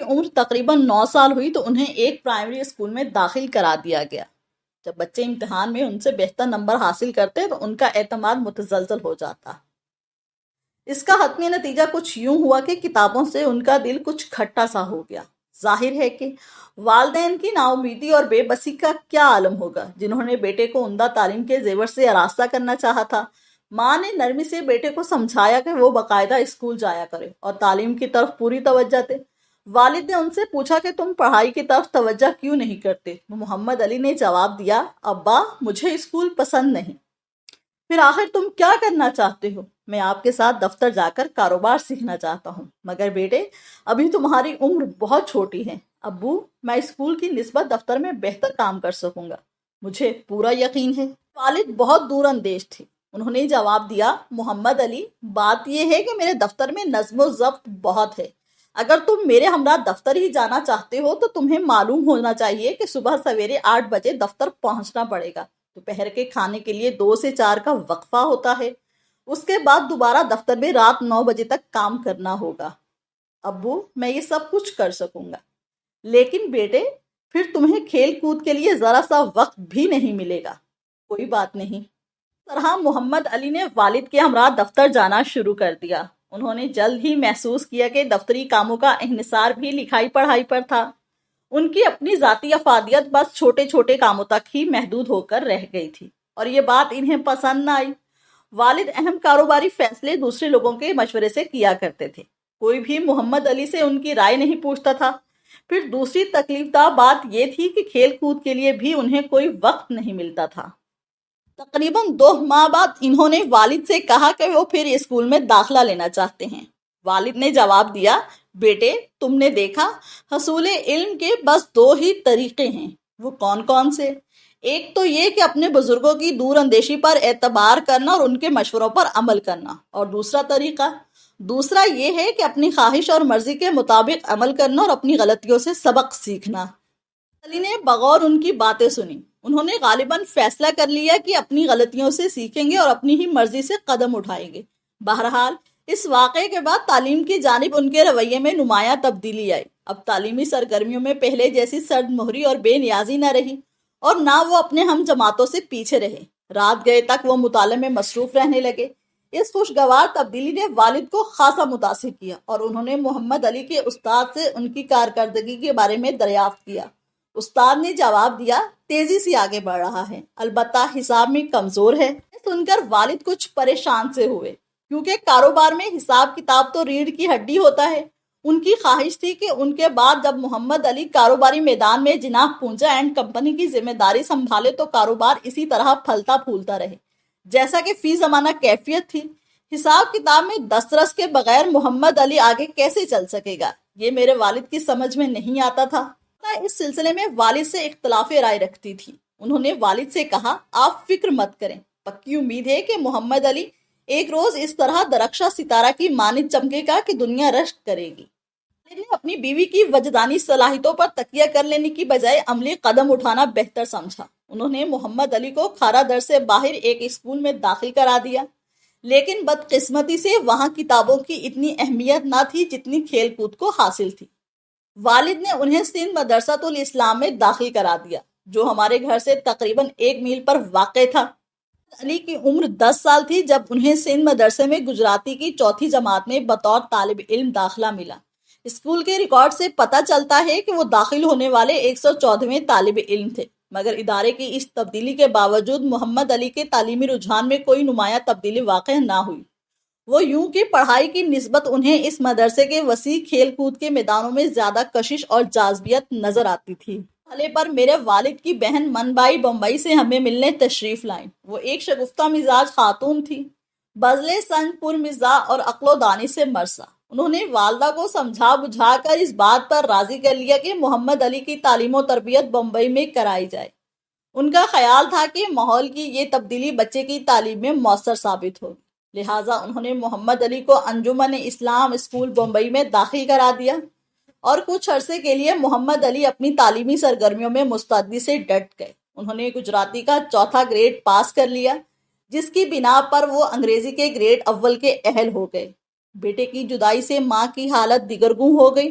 عمر تقریباً 9 سال ہوئی تو انہیں ایک پرائمری اسکول میں داخل کرا دیا گیا۔ جب بچے امتحان میں ان سے بہتر نمبر حاصل کرتے تو ان کا اعتماد متزلزل ہو جاتا۔ اس کا حتمی نتیجہ کچھ یوں ہوا کہ کتابوں سے ان کا دل کچھ کھٹا سا ہو گیا۔ ظاہر ہے کہ والدین کی نا امیدی اور بے بسی کا کیا عالم ہوگا، جنہوں نے بیٹے کو عمدہ تعلیم کے زیور سے آراستہ کرنا چاہا تھا۔ ماں نے نرمی سے بیٹے کو سمجھایا کہ وہ باقاعدہ اسکول جایا کرے اور تعلیم کی طرف پوری توجہ دے۔ والد نے ان سے پوچھا کہ تم پڑھائی کی طرف توجہ کیوں نہیں کرتے؟ محمد علی نے جواب دیا، ابا مجھے اسکول پسند نہیں۔ پھر آخر تم کیا کرنا چاہتے ہو؟ میں آپ کے ساتھ دفتر جا کر کاروبار سیکھنا چاہتا ہوں، مگر بیٹے ابھی تمہاری عمر بہت چھوٹی ہے۔ ابو میں اسکول کی نسبت دفتر میں بہتر کام کر سکوں گا، مجھے پورا یقین ہے۔ والد بہت دور اندیش تھے۔ انہوں نے جواب دیا، محمد علی بات یہ ہے کہ میرے دفتر میں نظم و ضبط بہت ہے۔ اگر تم میرے ہمراہ دفتر ہی جانا چاہتے ہو تو تمہیں معلوم ہونا چاہیے کہ صبح سویرے 8 بجے دفتر پہنچنا پڑے گا، دوپہر کے کھانے کے لیے 2 سے 4 کا وقفہ ہوتا ہے، اس کے بعد دوبارہ دفتر میں رات 9 بجے تک کام کرنا ہوگا۔ ابو میں یہ سب کچھ کر سکوں گا، لیکن بیٹے پھر تمہیں کھیل کود کے لیے ذرا سا وقت بھی نہیں ملے گا۔ کوئی بات نہیں۔ طرح محمد علی نے والد کے ہمراہ دفتر جانا شروع کر دیا۔ انہوں نے جلد ہی محسوس کیا کہ دفتری کاموں کا انحصار بھی لکھائی پڑھائی پر تھا۔ ان کی اپنی ذاتی افادیت بس چھوٹے چھوٹے کاموں تک ہی محدود ہو کر رہ گئی تھی، اور یہ بات انہیں پسند نہ آئی۔ والد اہم کاروباری فیصلے دوسرے لوگوں کے مشورے سے کیا کرتے تھے، کوئی بھی محمد علی سے ان کی رائے نہیں پوچھتا تھا۔ پھر دوسری تکلیف دہ بات یہ تھی کہ کھیل کود کے لیے بھی انہیں کوئی وقت نہیں ملتا تھا۔ تقریباً 2 ماہ بعد انہوں نے والد سے کہا کہ وہ پھر اسکول میں داخلہ لینا چاہتے ہیں۔ والد نے جواب دیا، بیٹے تم نے دیکھا حصول علم کے بس 2 ہی طریقے ہیں۔ وہ کون کون سے؟ ایک تو یہ کہ اپنے بزرگوں کی دور اندیشی پر اعتبار کرنا اور ان کے مشوروں پر عمل کرنا، اور دوسرا یہ ہے کہ اپنی خواہش اور مرضی کے مطابق عمل کرنا اور اپنی غلطیوں سے سبق سیکھنا۔ علی نے بغور ان کی باتیں سنی۔ انہوں نے غالباً فیصلہ کر لیا کہ اپنی غلطیوں سے سیکھیں گے اور اپنی ہی مرضی سے قدم اٹھائیں گے۔ بہرحال اس واقعے کے بعد تعلیم کی جانب ان کے رویے میں نمایاں تبدیلی آئی۔ اب تعلیمی سرگرمیوں میں پہلے جیسی سرد مہری اور بے نیازی نہ رہی، اور نہ وہ اپنے ہم جماعتوں سے پیچھے رہے۔ رات گئے تک وہ مطالعے میں مصروف رہنے لگے۔ اس خوشگوار تبدیلی نے والد کو خاصا متاثر کیا، اور انہوں نے محمد علی کے استاد سے ان کی کارکردگی کے بارے میں دریافت کیا۔ استاد نے جواب دیا، تیزی سے آگے بڑھ رہا ہے، البتہ حساب میں کمزور ہے۔ سن کر والد کچھ پریشان سے ہوئے، کیونکہ کاروبار میں حساب کتاب تو ریڑھ کی ہڈی ہوتا ہے۔ ان کی خواہش تھی کہ ان کے بعد جب محمد علی کاروباری میدان میں جناح پونجا اینڈ کمپنی کی ذمہ داری سنبھالے تو کاروبار اسی طرح پھلتا پھولتا رہے جیسا کہ فی زمانہ کیفیت تھی۔ حساب کتاب میں دسترس کے بغیر محمد علی آگے کیسے چل سکے گا، یہ میرے والد کی سمجھ میں نہیں آتا تھا۔ اس سلسلے میں والد سے اختلاف رائے رکھتی تھی۔ انہوں نے والد سے کہا، آپ فکر مت کریں، پکی امید ہے کہ محمد علی ایک روز اس طرح درخشاں ستارہ کی مانند چمکے گا کہ دنیا رشک کرے گی۔ والد نے اپنی بیوی کی وجدانی صلاحیتوں پر تکیہ کر لینے کی بجائے عملی قدم اٹھانا بہتر سمجھا۔ انہوں نے محمد علی کو کھارا در سے باہر ایک اسکول میں داخل کرا دیا، لیکن بدقسمتی سے وہاں کتابوں کی اتنی اہمیت نہ تھی جتنی کھیل کود کو حاصل تھی۔ والد نے انہیں سندھ مدرسۃ الاسلام میں داخل کرا دیا، جو ہمارے گھر سے تقریباً 1 میل پر واقع تھا۔ علی کی عمر 10 سال تھی جب انہیں سندھ مدرسے میں گجراتی کی 4تھی جماعت میں بطور طالب علم داخلہ ملا۔ اسکول کے ریکارڈ سے پتہ چلتا ہے کہ وہ داخل ہونے والے 114ویں طالب علم تھے، مگر ادارے کی اس تبدیلی کے باوجود محمد علی کے تعلیمی رجحان میں کوئی نمایاں تبدیلی واقع نہ ہوئی۔ وہ یوں کہ پڑھائی کی نسبت انہیں اس مدرسے کے وسیع کھیل کود کے میدانوں میں زیادہ کشش اور جاذبیت نظر آتی تھی۔ مرحلے پر میرے والد کی بہن منبائی بمبئی سے ہمیں ملنے تشریف لائیں۔ وہ ایک شگفتہ مزاج خاتون تھی، بزلے سنج پر مزاح اور عقل و دانی سے مرصع۔ انہوں نے والدہ کو سمجھا بجھا کر اس بات پر راضی کر لیا کہ محمد علی کی تعلیم و تربیت بمبئی میں کرائی جائے۔ ان کا خیال تھا کہ ماحول کی یہ تبدیلی بچے کی تعلیم میں مؤثر ثابت ہوگی، لہٰذا انہوں نے محمد علی کو انجمن اسلام اسکول بمبئی میں داخل کرا دیا، اور کچھ عرصے کے لیے محمد علی اپنی تعلیمی سرگرمیوں میں مستعدی سے ڈٹ گئے۔ انہوں نے گجراتی کا 4تھا گریڈ پاس کر لیا، جس کی بنا پر وہ انگریزی کے گریڈ اول کے اہل ہو گئے۔ بیٹے کی جدائی سے ماں کی حالت دیگرگوں ہو گئی۔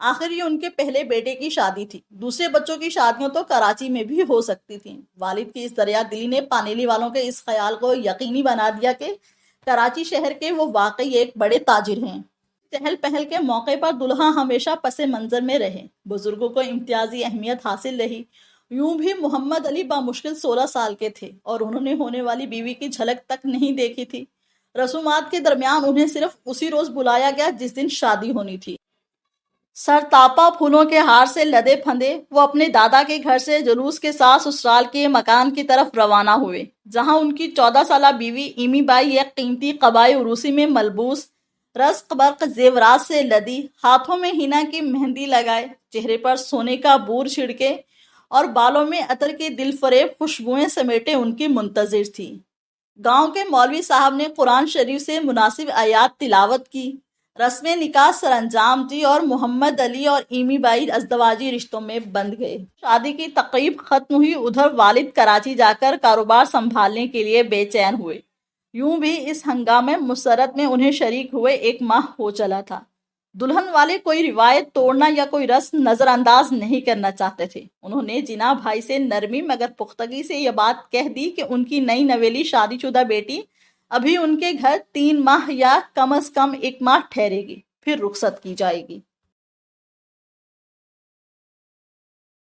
آخر یہ ان کے پہلے بیٹے کی شادی تھی، دوسرے بچوں کی شادیاں تو کراچی میں بھی ہو سکتی تھیں۔ والد کی اس دریا دلی نے پانیلی والوں کے اس خیال کو یقینی بنا دیا کہ کراچی شہر کے وہ واقعی ایک بڑے تاجر ہیں۔ چہل پہل کے موقع پر دلہا ہمیشہ پس منظر میں رہے، بزرگوں کو امتیازی اہمیت حاصل رہی۔ یوں بھی محمد علی بامشکل 16 سال کے تھے اور انہوں نے ہونے والی بیوی کی جھلک تک نہیں دیکھی تھی۔ رسومات کے درمیان انہیں صرف اسی روز بلایا گیا جس دن شادی ہونی تھی۔ سر تاپا پھولوں کے ہار سے لدے پھندے وہ اپنے دادا کے گھر سے جلوس کے ساتھ سسرال کے مکان کی طرف روانہ ہوئے، جہاں ان کی 14 سالہ بیوی ایمی بائی ایک قیمتی قبائی عروسی میں ملبوس رزق برق زیورات سے لدی، ہاتھوں میں ہینا کی مہندی لگائے، چہرے پر سونے کا بور چھڑکے اور بالوں میں عطر کی دل فریب خوشبوئیں سمیٹے ان کی منتظر تھی۔ گاؤں کے مولوی صاحب نے قرآن شریف سے مناسب آیات تلاوت کی، رسم نکاح سر انجام دی اور محمد علی اور ایمی بائی ازدواجی رشتوں میں بندھ گئے۔ شادی کی تقریب ختم ہوئی، ادھر والد کراچی جا کر کاروبار سنبھالنے کے لیے بے چین ہوئے۔ یوں بھی اس ہنگامے مسرت میں انہیں شریک ہوئے 1 ماہ ہو چلا تھا۔ دلہن والے کوئی روایت توڑنا یا کوئی رسم نظر انداز نہیں کرنا چاہتے تھے۔ انہوں نے جناح بھائی سے نرمی مگر پختگی سے یہ بات کہہ دی کہ ان کی نئی نویلی شادی شدہ بیٹی ابھی ان کے گھر 3 ماہ یا کم از کم 1 ماہ ٹھہرے گی، پھر رخصت کی جائے گی۔